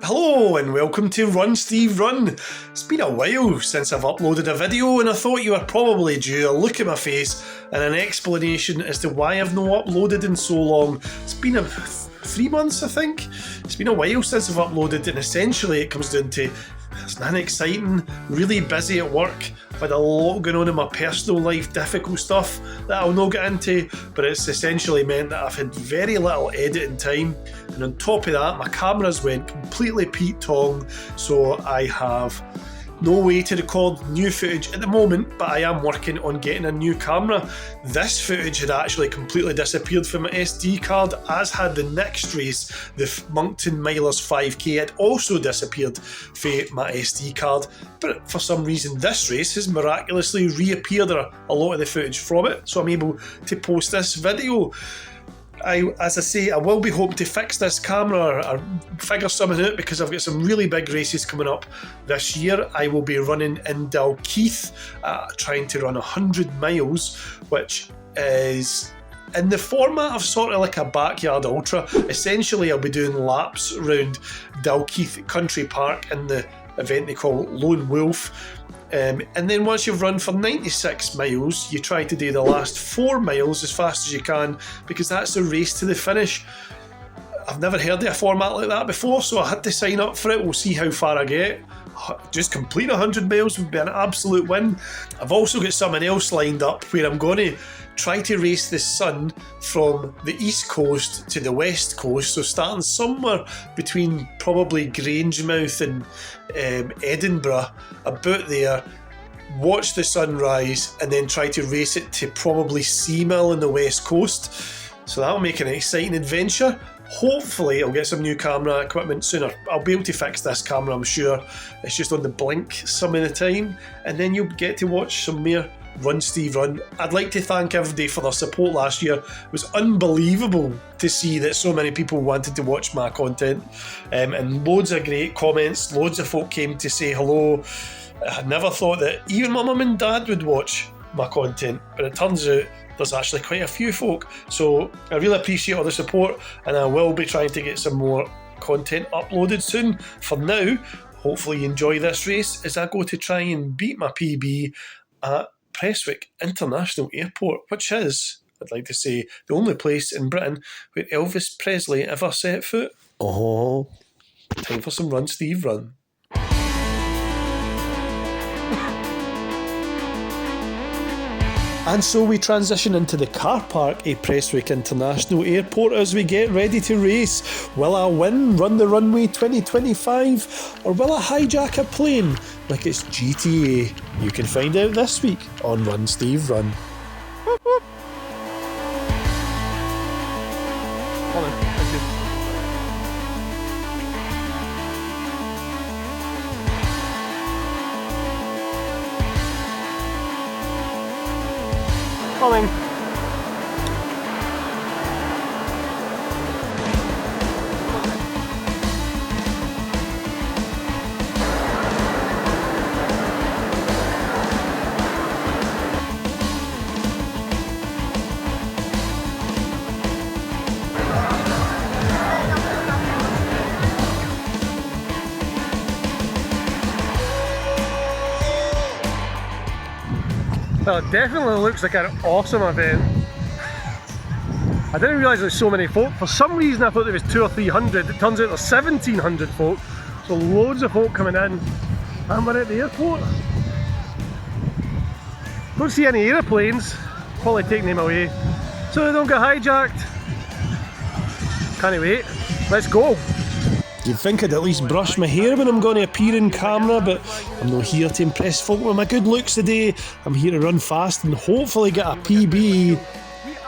Hello and welcome to Run Steve Run. It's been a while since I've uploaded a video and I thought you were probably due a look at my face and an explanation as to why I've not uploaded in so long. It's been 3 months I think. It's been a while since I've uploaded and essentially it comes down to it's not exciting, really busy at work. I've had a lot going on in my personal life, difficult stuff that I'll not get into, but it's essentially meant that I've had very little editing time, and on top of that my cameras went completely Pete Tong, so I have no way to record new footage at the moment, but I am working on getting a new camera. This footage had actually completely disappeared from my SD card, as had the next race, the Moncton Milers 5k, had also disappeared from my SD card, but for some reason this race has miraculously reappeared, or a lot of the footage from it, so I'm able to post this video. As I say, I will be hoping to fix this camera or figure something out because I've got some really big races coming up this year. I will be running in Dalkeith, trying to run 100 miles, which is in the format of sort of like a backyard ultra. Essentially, I'll be doing laps around Dalkeith Country Park in the event they call Lone Wolf. And then once you've run for 96 miles, you try to do the last 4 miles as fast as you can, because that's the race to the finish. I've never heard of a format like that before, so I had to sign up for it. We'll see how far I get. Just complete 100 miles would be an absolute win. I've also got something else lined up where I'm going to try to race the sun from the east coast to the west coast, so starting somewhere between probably Grangemouth and Edinburgh, about there, watch the sunrise and then try to race it to probably Seamill on the west coast. So that'll make an exciting adventure. Hopefully I'll get some new camera equipment sooner. I'll be able to fix this camera, I'm sure. It's just on the blink some of the time, and then you'll get to watch some more Run Steve Run. I'd like to thank everybody for their support last year. It was unbelievable to see that so many people wanted to watch my content, and loads of great comments. Loads of folk came to say hello. I never thought that even my mum and dad would watch my content, but it turns out there's actually quite a few folk, so I really appreciate all the support, and I will be trying to get some more content uploaded soon. For now, hopefully you enjoy this race as I go to try and beat my PB at Prestwick International Airport, which is, I'd like to say, the only place in Britain where Elvis Presley ever set foot. Oh, time for some Run Steve Run. And so we transition into the car park at Prestwick International Airport as we get ready to race. Will I win Run the Runway 2025, or will I hijack a plane like it's GTA? You can find out this week on Run Steve Run. Coming. Well, it definitely looks like an awesome event. I didn't realise there's so many folk. For some reason I thought there was 200 or 300. It turns out there's 1,700 folk. So loads of folk coming in. And we're at the airport. Don't see any aeroplanes. Probably taking them away, so they don't get hijacked. Can't wait. Let's go. You'd think I'd at least brush my hair when I'm going to appear in camera, but I'm not here to impress folk with my good looks today. I'm here to run fast and hopefully get a PB.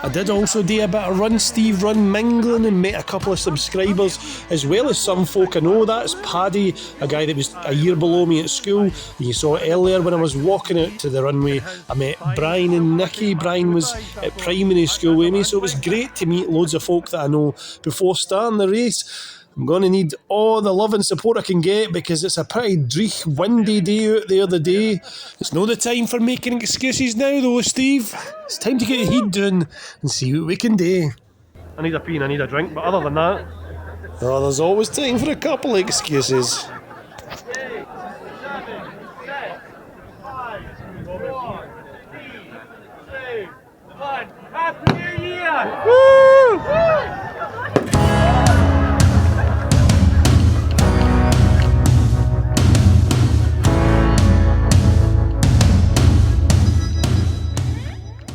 I did also do a bit of Run Steve Run mingling and met a couple of subscribers, as well as some folk I know. That's Paddy, a guy that was a year below me at school. And you saw it earlier when I was walking out to the runway. I met Brian and Nikki. Brian was at primary school with me, so it was great to meet loads of folk that I know before starting the race. I'm going to need all the love and support I can get because it's a pretty dreich, windy day out there today. It's not the time for making excuses now though, Steve. It's time to get the heat down and see what we can do. I need a pee and I need a drink, but other than that, Oh, there's always time for a couple of excuses. 8, 7, 6, 5, 4, 3, 2, 1. Happy New Year! Woo!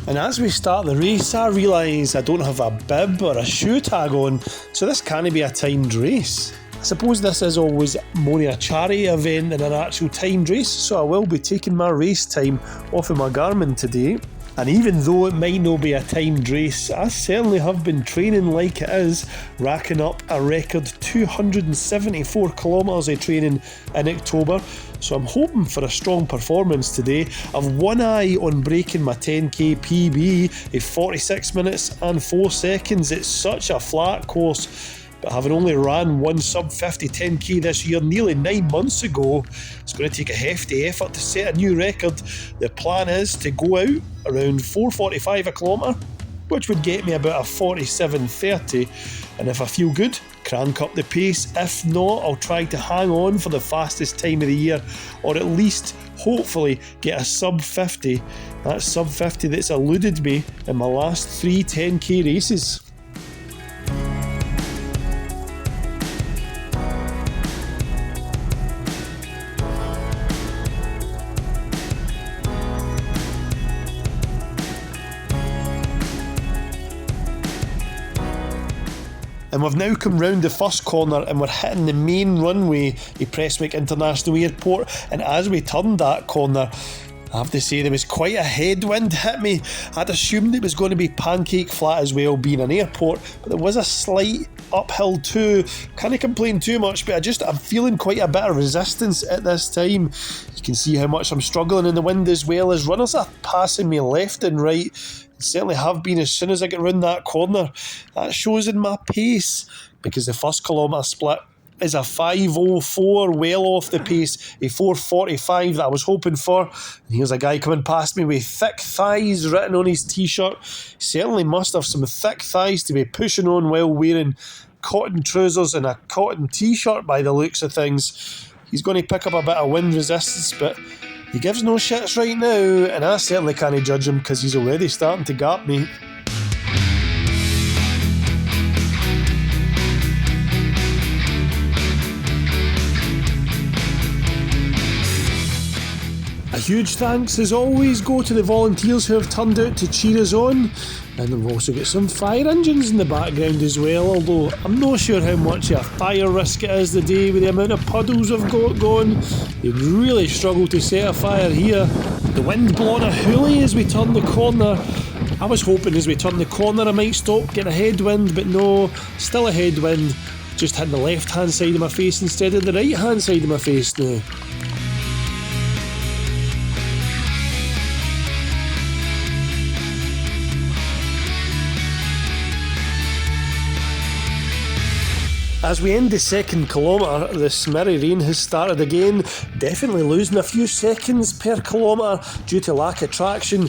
And as we start the race, I realise I don't have a bib or a shoe tag on, so this can't be a timed race. I suppose this is always more a charity event than an actual timed race, so I will be taking my race time off of my Garmin today. And even though it might not be a timed race, I certainly have been training like it is, racking up a record 274 kilometres of training in October. So I'm hoping for a strong performance today. I've one eye on breaking my 10k PB of 46 minutes and 4 seconds. It's such a flat course, but having only ran one sub 50 10k this year nearly 9 months ago, it's going to take a hefty effort to set a new record. The plan is to go out around 4:45 a kilometre, which would get me about a 47:30, and if I feel good, crank up the pace. If not, I'll try to hang on for the fastest time of the year, or at least hopefully get a sub 50. That sub 50 that's eluded me in my last 3 10k races. And we've now come round the first corner and we're hitting the main runway of Prestwick International Airport, and as we turned that corner, I have to say there was quite a headwind hit me. I'd assumed it was going to be pancake flat as well, being an airport, but there was a slight uphill too. Can't complain too much, but I'm feeling quite a bit of resistance at this time. You can see how much I'm struggling in the wind, as well as runners are passing me left and right. Certainly have been as soon as I get round that corner. That shows in my pace, because the first kilometre split is a 5:04, well off the pace, a 4:45 that I was hoping for. And here's a guy coming past me with thick thighs written on his t-shirt. Certainly must have some thick thighs to be pushing on while wearing cotton trousers and a cotton t-shirt by the looks of things. He's going to pick up a bit of wind resistance, but he gives no shits right now, and I certainly can't judge him because he's already starting to gap me. A huge thanks as always go to the volunteers who have turned out to cheer us on, and we've also got some fire engines in the background as well, although I'm not sure how much of a fire risk it is today with the amount of puddles we've got going. You'd really struggle to set a fire here. The wind blowing a hoolie as we turn the corner. I was hoping as we turn the corner I might stop, get a headwind, but no, still a headwind. Just hitting the left hand side of my face instead of the right hand side of my face now. As we end the second kilometre, the smirry rain has started again, definitely losing a few seconds per kilometre due to lack of traction.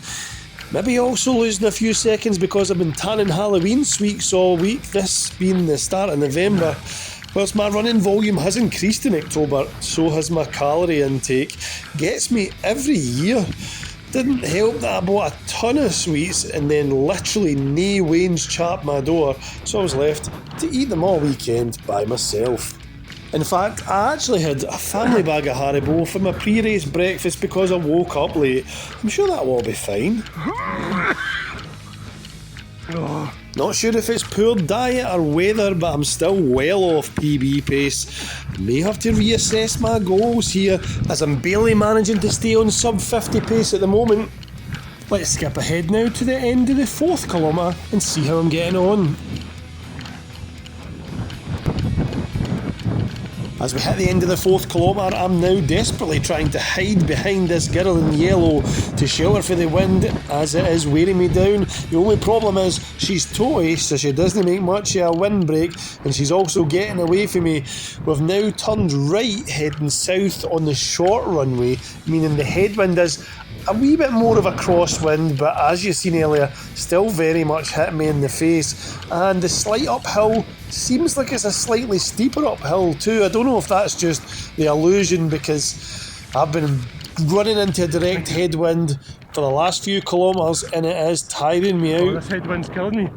Maybe also losing a few seconds because I've been tanning Halloween sweets all week, this being the start of November. Whilst my running volume has increased in October, so has my calorie intake. Gets me every year. Didn't help that I bought a ton of sweets and then literally nae wains chapped my door, so I was left to eat them all weekend by myself. In fact, I actually had a family bag of Haribo for my pre-race breakfast because I woke up late. I'm sure that will all be fine. Not sure if it's poor diet or weather, but I'm still well off PB pace. I may have to reassess my goals here, as I'm barely managing to stay on sub 50 pace at the moment. Let's skip ahead now to the end of the fourth kilometre and see how I'm getting on. As we hit the end of the fourth kilometre, I'm now desperately trying to hide behind this girl in yellow to shelter for the wind as it is wearing me down. The only problem is she's toy, so she doesn't make much of a windbreak, and she's also getting away from me. We've now turned right, heading south on the short runway, meaning the headwind is a wee bit more of a crosswind, but as you've seen earlier, still very much hitting me in the face. And the slight uphill seems like it's a slightly steeper uphill too. I don't know if that's just the illusion, because I've been running into a direct headwind for the last few kilometres and it is tiring me out. Oh, this headwind's killing me.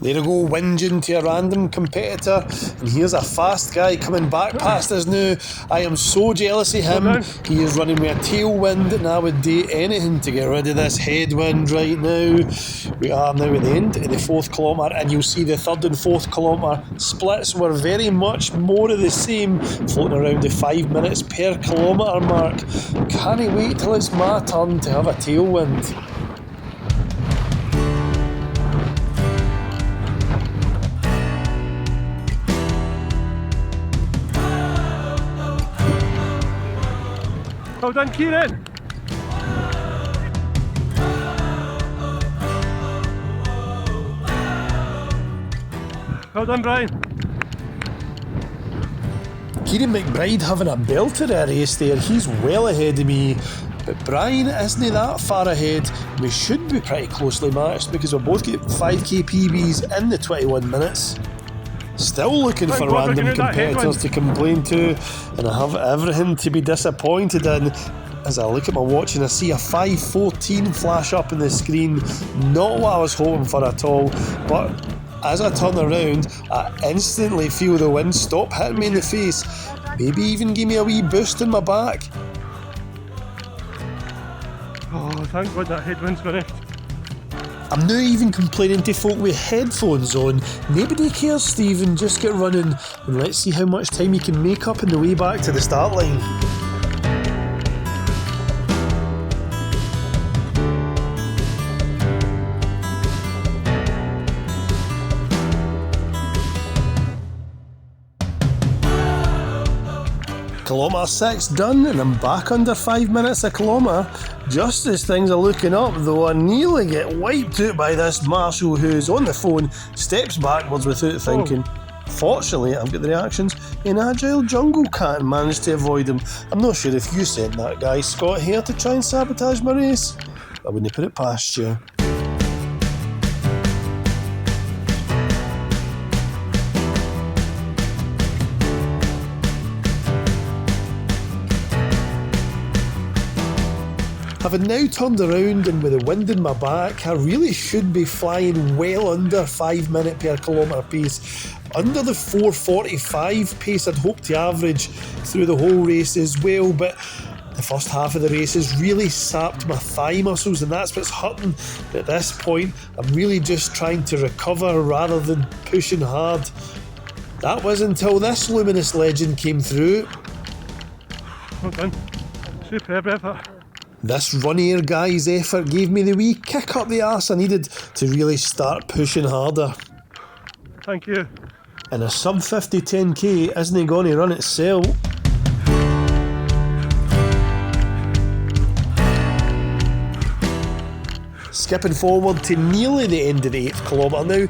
There we go, whinging to a random competitor, and here's a fast guy coming back past us now. I am so jealous of him. He is running with a tailwind, and I would do anything to get rid of this headwind right now. We are now at the end of the 4th kilometre, and you'll see the 3rd and 4th kilometre splits were very much more of the same, floating around the 5 minutes per kilometre mark. Can't wait till it's my turn to have a tailwind. Well done, Kieran. Well done, Brian. Kieran McBride having a belter of a race there. He's well ahead of me, but Brian isn't that far ahead. We should be pretty closely matched because we both get 5k PBs in the 21 minutes. Still looking for random competitors to complain to, and I have everything to be disappointed in. As I look at my watch and I see a 5:14 flash up on the screen, not what I was hoping for at all, but as I turn around, I instantly feel the wind stop hitting me in the face, maybe even give me a wee boost in my back. Oh, thank God that headwind's finished. I'm now even complaining to folk with headphones on. Nobody cares, Stephen, just get running and let's see how much time you can make up on the way back to the start line. Kilometre 6 done, and I'm back under 5 minutes a kilometre. Just as things are looking up, though, I nearly get wiped out by this marshal who's on the phone, steps backwards without thinking. Fortunately, I've got the reactions. An agile jungle cat and managed to avoid him. I'm not sure if you sent that guy Scott here to try and sabotage my race. I wouldn't put it past you. Having now turned around and with the wind in my back, I really should be flying well under 5 minute per kilometre pace. Under the 4:45 pace I'd hoped to average through the whole race as well, but the first half of the race has really sapped my thigh muscles and that's what's hurting. At this point, I'm really just trying to recover rather than pushing hard. That was until this luminous legend came through. Well done. Superb effort. This Run guy's effort gave me the wee kick up the arse I needed to really start pushing harder. Thank you. And a sub 50 10k isn't going to run itself. Skipping forward to nearly the end of the 8th kilometre now,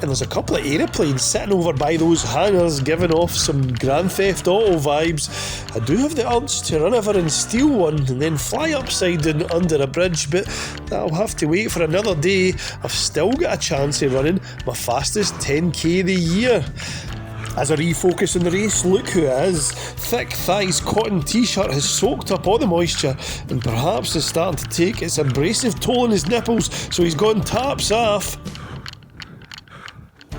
and there's a couple of aeroplanes sitting over by those hangars giving off some Grand Theft Auto vibes. I do have the urge to run over and steal one and then fly upside down under a bridge, but that'll have to wait for another day. I've still got a chance of running my fastest 10k of the year. As I refocus on the race, look who it is. Thick thighs cotton t-shirt has soaked up all the moisture and perhaps is starting to take its abrasive toll on his nipples, so he's gone taps off.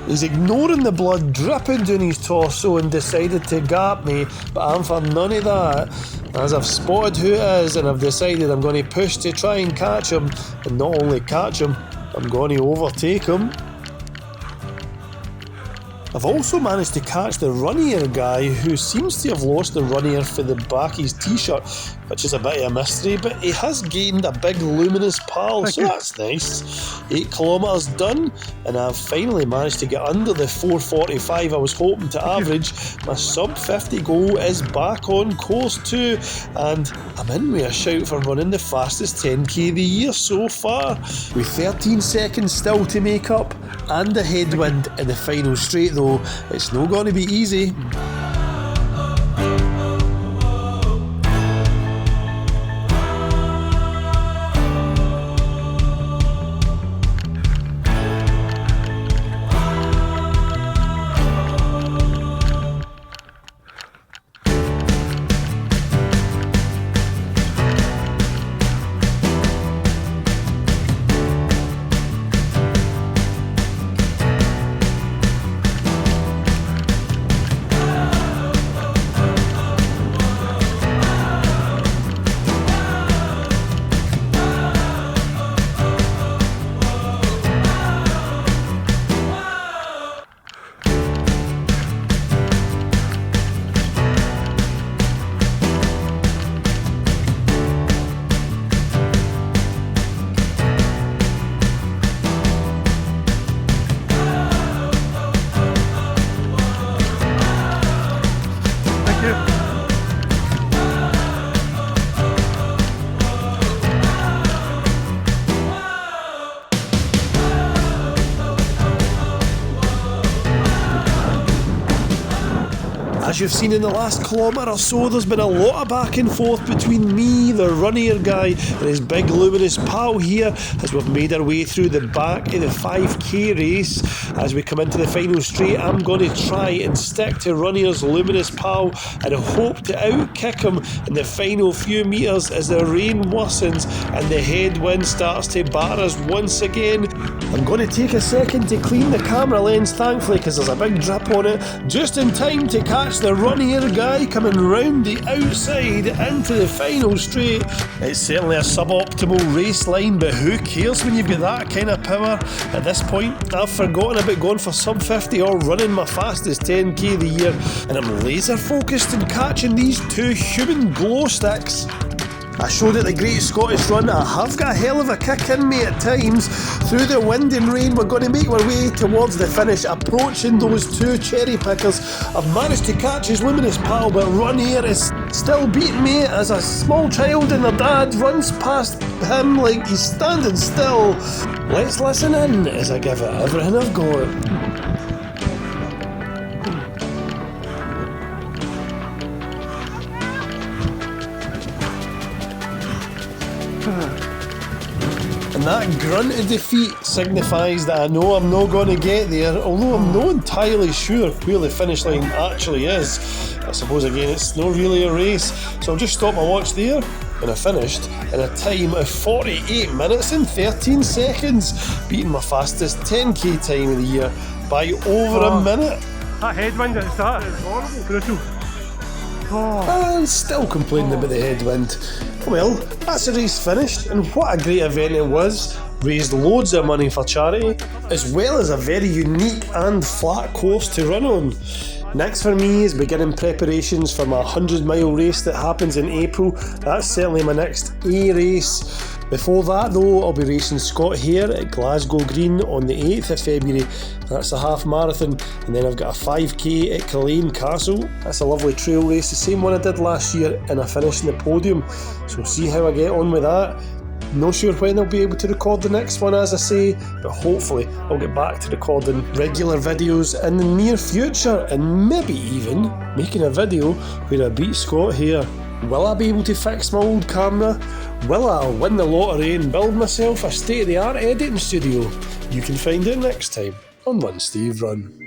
He's ignoring the blood dripping down his torso and decided to gap me, but I'm for none of that. As I've spotted who it is and I've decided I'm going to push to try and catch him, and not only catch him, I'm going to overtake him. I've also managed to catch the Run guy who seems to have lost the Run for the back of his t-shirt, which is a bit of a mystery, but he has gained a big luminous pal, so that's nice. 8 kilometres done, and I've finally managed to get under the 4:45 I was hoping to average. My sub 50 goal is back on course too, and I'm in with a shout for running the fastest 10k of the year so far. With 13 seconds still to make up, and a headwind in the final straight though, it's not going to be easy. As you've seen in the last kilometre or so, there's been a lot of back and forth between me, the runnier guy, and his big luminous pal here, as we've made our way through the back of the 5k race. As we come into the final straight, I'm going to try and stick to Runnier's luminous pal and hope to outkick him in the final few metres as the rain worsens and the headwind starts to batter us once again. I'm going to take a second to clean the camera lens, thankfully, because there's a big drip on it, just in time to catch the runnier guy coming round the outside into the final straight. It's certainly a suboptimal race line, but who cares when you've got that kind of power? At this point, I've forgotten about going for sub 50 or running my fastest 10k of the year, and I'm laser focused on catching these two human glow sticks. I showed at the Great Scottish Run I have got a hell of a kick in me at times. Through the wind and rain, we're going to make our way towards the finish, approaching those two cherry pickers. I've managed to catch his luminous pal, but Runnier is still beating me as a small child and their dad runs past him like he's standing still. Let's listen in as I give it everything I've got. And that grunt of defeat signifies that I know I'm not going to get there, although I'm not entirely sure where the finish line actually is. I suppose again it's not really a race, so I'll just stop my watch there, and I finished in a time of 48 minutes and 13 seconds, beating my fastest 10k time of the year by over a minute. That headwind at the start is horrible, brutal. And still complaining about the headwind. Well, that's the race finished, and what a great event it was. Raised loads of money for charity, as well as a very unique and flat course to run on. Next for me is beginning preparations for my 100-mile race that happens in April. That's certainly my next A race. Before that though, I'll be racing Scott Hare at Glasgow Green on the 8th of February. That's a half marathon, and then I've got a 5k at Culzean Castle. That's a lovely trail race, the same one I did last year, and I finished in the podium. So see how I get on with that. Not sure when I'll be able to record the next one, as I say, but hopefully I'll get back to recording regular videos in the near future, and maybe even making a video where I beat Scott Hare. Will I be able to fix my old camera? Will I win the lottery and build myself a state-of-the-art editing studio? You can find out next time on Run Steve Run.